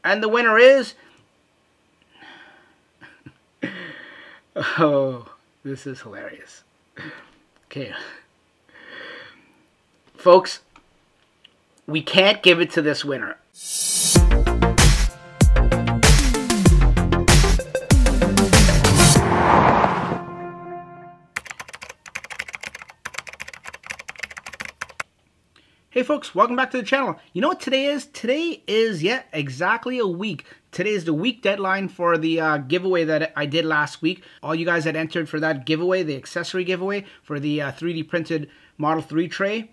And the winner is... Oh, this is hilarious. Okay. Folks, we can't give it to this winner. Hey folks, welcome back to the channel. You know what today is? Today is, exactly a week. Today is the week deadline for the giveaway that I did last week. All you guys that entered for that giveaway, the accessory giveaway for the 3D printed Model 3 tray,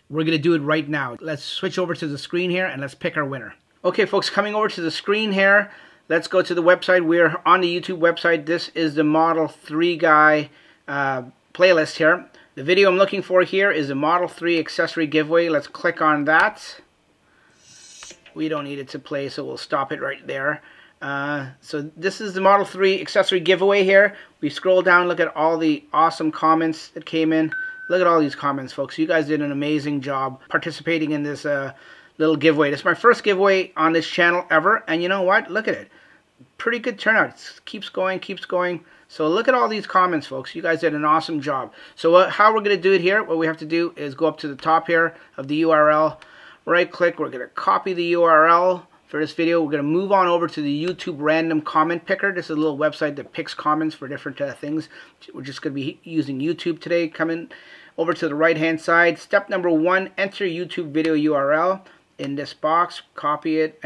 we're going to do it right now. Let's switch over to the screen here and let's pick our winner. Okay folks, coming over to the screen here, let's go to the website. We're on the YouTube website. This is the Model 3 guy playlist here. The video I'm looking for here is a Model 3 accessory giveaway. Let's click on that. We don't need it to play, so we'll stop it right there. So this is the Model 3 accessory giveaway here. We scroll down, look at all the awesome comments that came in. Look at all these comments, folks. You guys did an amazing job participating in this little giveaway. This is my first giveaway on this channel ever, and you know what? Look at it. Pretty good turnout. It keeps going, keeps going. So look at all these comments, folks. You guys did an awesome job. So how we're going to do it here, what we have to do is go up to the top here of the URL, right click, we're going to copy the URL for this video. We're going to move on over to the YouTube random comment picker. This is a little website that picks comments for different things. We're just going to be using YouTube today. Coming over to the right hand side. Step number 1, enter YouTube video URL in this box. Copy it,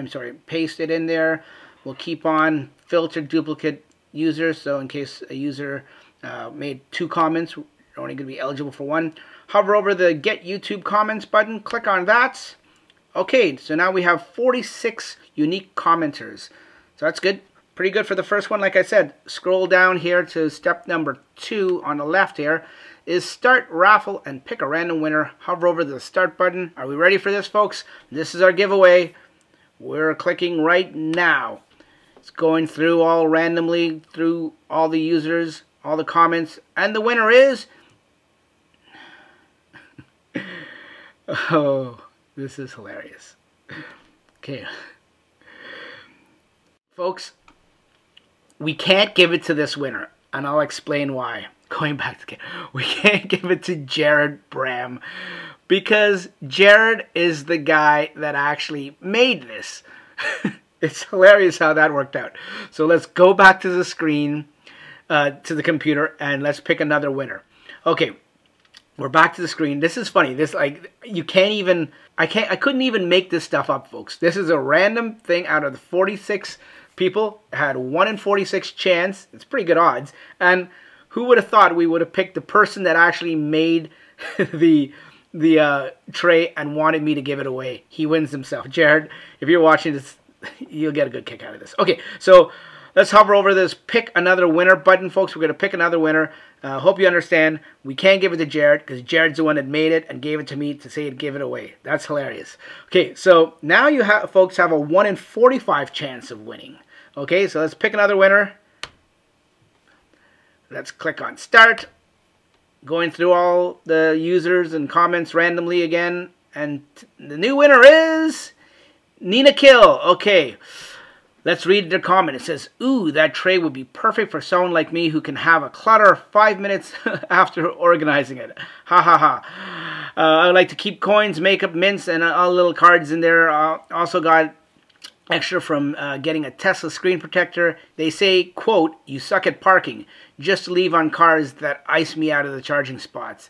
paste it in there. We'll keep on filter duplicate users, so in case a user made 2 comments, we're only going to be eligible for 1. Hover over the Get YouTube Comments button, click on that. Okay, so now we have 46 unique commenters. So that's good. Pretty good for the first one. Like I said, scroll down here to step number 2 on the left here is Start Raffle and pick a random winner. Hover over the Start button. Are we ready for this, folks? This is our giveaway. We're clicking right now. It's going through all randomly through all the users, all the comments, and the winner is... Oh, this is hilarious. Okay. Folks, we can't give it to this winner, and I'll explain why. Going back to we can't give it to Jared Bram because Jared is the guy that actually made this. It's hilarious how that worked out. So let's go back to the screen, to the computer, and let's pick another winner. Okay, we're back to the screen. This is funny. This, like, you can't even, I couldn't even make this stuff up, folks. This is a random thing out of the 46 people. Had 1 in 46 chance. It's pretty good odds. And who would have thought we would have picked the person that actually made the tray and wanted me to give it away? He wins himself. Jared, if you're watching this, you'll get a good kick out of this. Okay, so let's hover over this pick another winner button, folks. We're going to pick another winner. Hope you understand. We can't give it to Jared because Jared's the one that made it and gave it to me to say to give it away. That's hilarious. Okay, so now you folks have a 1 in 45 chance of winning. Okay, so let's pick another winner. Let's click on Start. Going through all the users and comments randomly again. And the new winner is... Nina Kill. Okay, let's read the comment. It says, "Ooh, that tray would be perfect for someone like me who can have a clutter 5 minutes after organizing it. Ha ha ha. I like to keep coins, makeup, mints, and all little cards in there. Also got extra from getting a Tesla screen protector. They say, quote, you suck at parking. Just leave on cars that ice me out of the charging spots."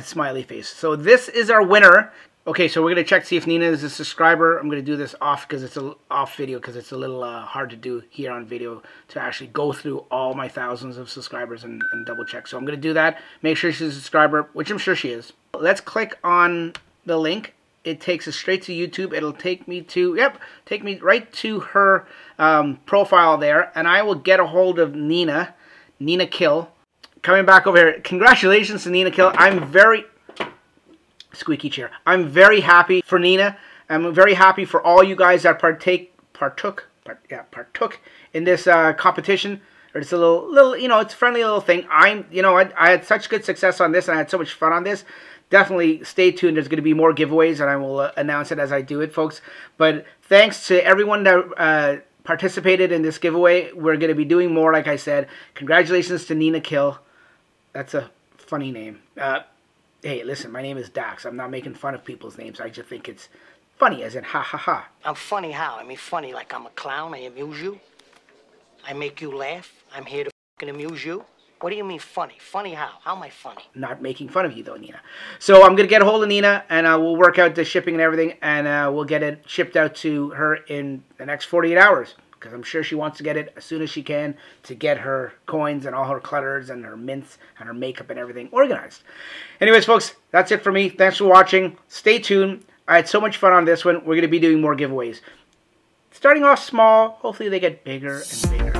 Smiley face. So this is our winner. Okay, so we're going to check to see if Nina is a subscriber. I'm going to do this off because it's an off video because it's a little hard to do here on video to actually go through all my thousands of subscribers and double check. So I'm going to do that. Make sure she's a subscriber, which I'm sure she is. Let's click on the link. It takes us straight to YouTube. It'll take me to, take me right to her profile there. And I will get a hold of Nina Kill. Coming back over here. Congratulations to Nina Kill. I'm very... Squeaky chair. I'm very happy for Nina. I'm very happy for all you guys that partook in this competition. Or it's a little, you know, it's a friendly little thing. I had such good success on this, and I had so much fun on this definitely stay tuned. There's going to be more giveaways, and I will announce it as I do it, folks. But thanks to everyone that participated in this giveaway. We're going to be doing more, like I said. Congratulations to Nina Kill. That's a funny name. Hey, listen, my name is Dax. I'm not making fun of people's names. I just think it's funny, as in ha ha ha. I'm funny how? I mean funny like I'm a clown. I amuse you. I make you laugh. I'm here to fucking amuse you. What do you mean funny? Funny how? How am I funny? Not making fun of you, though, Nina. So I'm going to get a hold of Nina, and we'll work out the shipping and everything, and we'll get it shipped out to her in the next 48 hours, because I'm sure she wants to get it as soon as she can to get her coins and all her clutters and her mints and her makeup and everything organized. Anyways, folks, that's it for me. Thanks for watching. Stay tuned. I had so much fun on this one. We're going to be doing more giveaways. Starting off small, hopefully they get bigger and bigger.